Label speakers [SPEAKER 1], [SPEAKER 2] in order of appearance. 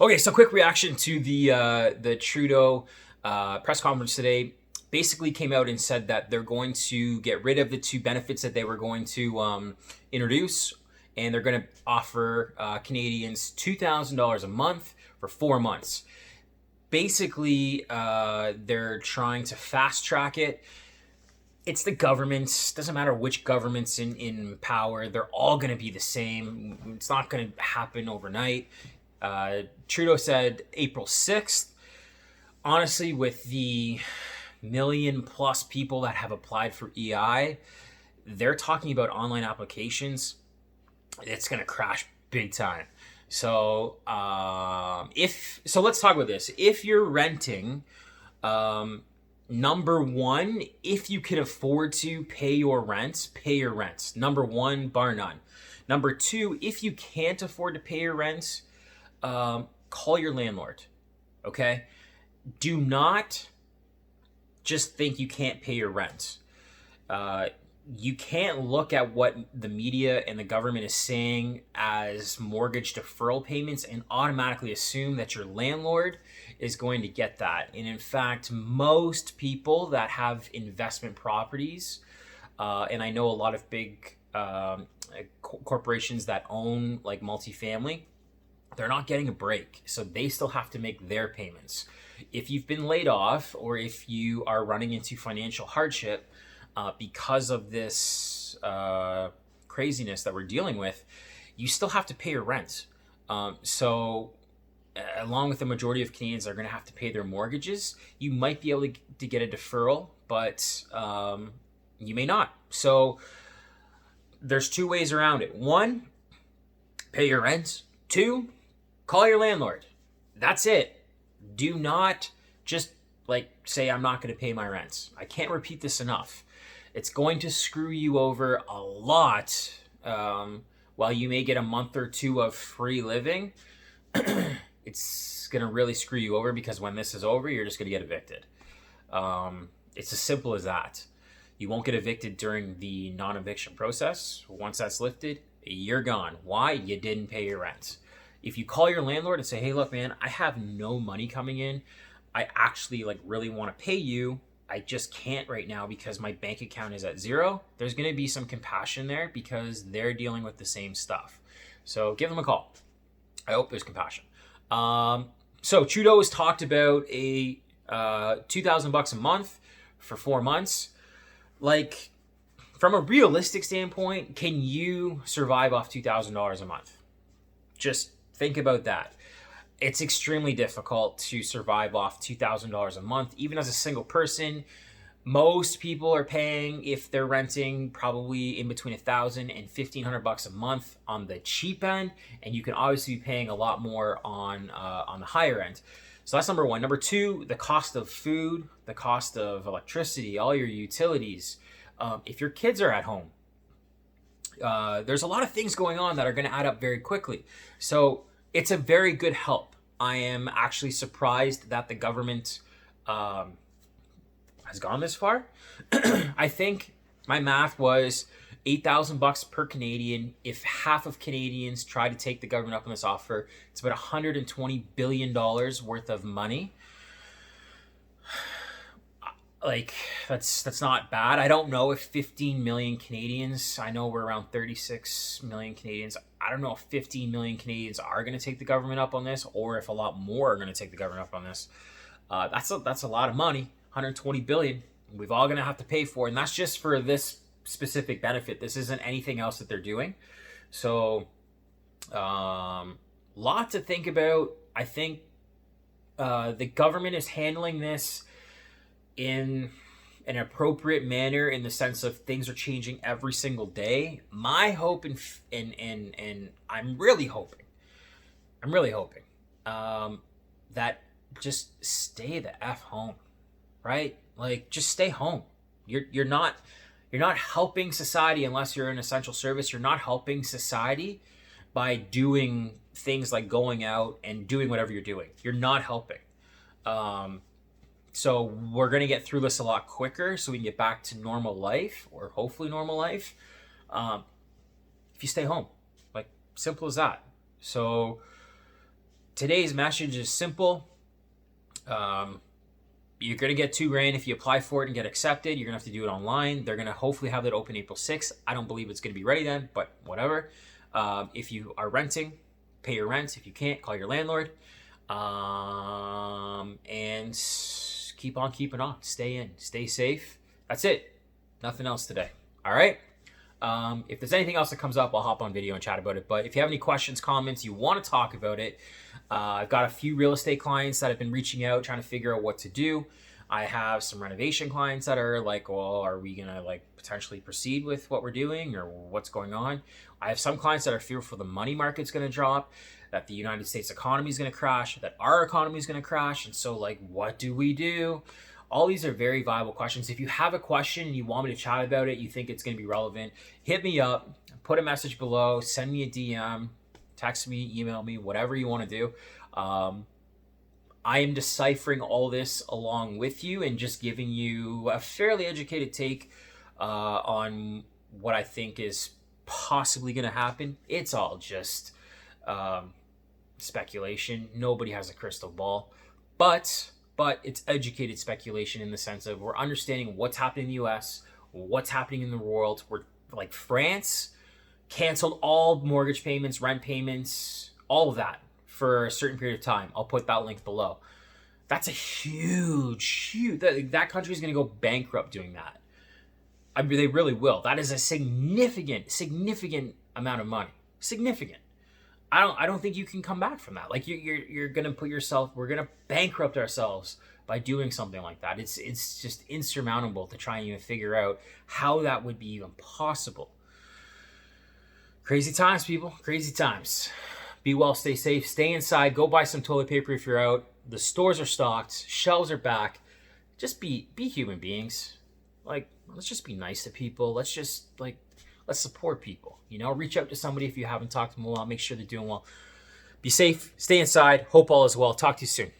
[SPEAKER 1] Okay, so quick reaction to the Trudeau press conference today. Basically, came out and said that they're going to get rid of the two benefits that they were going to introduce, and they're going to offer Canadians $2,000 a month for 4 months. Basically, they're trying to fast track it. It's the governments. Doesn't matter which government's in power. They're all going to be the same. It's not going to happen overnight. Trudeau said April 6th. Honestly, with the million plus people that have applied for EI, they're talking about online applications. It's going to crash big time. So, let's talk about this. If you're renting, number one, if you can afford to pay your rent, pay your rent. Number one, bar none. Number two, if you can't afford to pay your rent, call your landlord. Okay? Do not just think you can't pay your rent. You can't look at what the media and the government is saying as mortgage deferral payments and automatically assume that your landlord is going to get that. And in fact, most people that have investment properties, and I know a lot of big corporations that own like multifamily, they're not getting a break. So they still have to make their payments. If you've been laid off or if you are running into financial hardship because of this craziness that we're dealing with, you still have to pay your rent. So along with the majority of Canadians are going to have to pay their mortgages, you might be able to get a deferral, but you may not. So there's two ways around it. One, pay your rent. Two, call your landlord. That's it. Do not just say, I'm not going to pay my rent. I can't repeat this enough. It's going to screw you over a lot. While you may get a month or two of free living, it's going to really screw you over because when this is over, you're just going to get evicted. It's as simple as that. You won't get evicted during the non-eviction process. Once that's lifted, you're gone. Why? You didn't pay your rent. If you call your landlord and say, hey, look, man, I have no money coming in. I actually really want to pay you. I just can't right now because my bank account is at zero. There's going to be some compassion there because they're dealing with the same stuff. So give them a call. I hope there's compassion. So Trudeau has talked about a $2,000 a month for 4 months. From a realistic standpoint, can you survive off $2,000 a month? Just think about that. It's extremely difficult to survive off $2,000 a month, even as a single person. Most people are paying, if they're renting, probably in between $1,000 and $1,500 a month on the cheap end, and you can obviously be paying a lot more on the higher end. So that's number one. Number two, the cost of food, the cost of electricity, all your utilities. If your kids are at home, there's a lot of things going on that are going to add up very quickly. So it's a very good help. I am actually surprised that the government has gone this far. I think my math was $8,000 per Canadian. If half of Canadians try to take the government up on this offer, it's about $120 billion worth of money. That's not bad. I don't know if 15 million Canadians, I know we're around 36 million Canadians. I don't know if 15 million Canadians are going to take the government up on this, or if a lot more are going to take the government up on this. That's a lot of money, 120 billion. We've all going to have to pay for it, and that's just for this specific benefit. This isn't anything else that they're doing. So, lot to think about. I think the government is handling this in an appropriate manner in the sense of things are changing every single day. My hope and I'm really hoping that just stay the F home, right? Just stay home. You're not helping society unless you're an essential service. You're not helping society by doing things like going out and doing whatever you're doing. You're not helping. So we're going to get through this a lot quicker so we can get back to normal life, or hopefully normal life, if you stay home. Simple as that. So today's message is simple. You're going to get $2,000 if you apply for it and get accepted. You're going to have to do it online. They're going to hopefully have that open April 6th. I don't believe it's going to be ready then, but whatever. If you are renting, pay your rent. If you can't, call your landlord. And keep on keeping on. Stay in. Stay safe. That's it. Nothing else today. All right? If there's anything else that comes up, I'll hop on video and chat about it. But if you have any questions, comments, you want to talk about it, I've got a few real estate clients that have been reaching out, trying to figure out what to do. I have some renovation clients that are like, well, are we going to like potentially proceed with what we're doing or what's going on? I have some clients that are fearful the money market's going to drop, that the United States economy is going to crash, that our economy is going to crash. And so like, what do we do? All these are very viable questions. If you have a question and you want me to chat about it, you think it's going to be relevant, hit me up, put a message below, send me a DM, text me, email me, whatever you want to do. I am deciphering all this along with you and just giving you a fairly educated take on what I think is possibly going to happen. It's all just speculation. Nobody has a crystal ball, but it's educated speculation in the sense of we're understanding what's happening in the US, what's happening in the world. We're like France canceled all mortgage payments, rent payments, all of that for a certain period of time. I'll put that link below. That's a huge, that country is going to go bankrupt doing that. I mean, they really will. That is a significant amount of money. Significant. I don't think you can come back from that. Like you're gonna we're gonna bankrupt ourselves by doing something like that. It's just insurmountable to try and even figure out how that would be even possible. Crazy times, people. Crazy times. Be well, stay safe, stay inside, go buy some toilet paper if you're out. The stores are stocked, shelves are back. Just be human beings. Like, let's just be nice to people. Let's support people. You know, reach out to somebody if you haven't talked to them in a while. Make sure they're doing well. Be safe, stay inside. Hope all is well. Talk to you soon.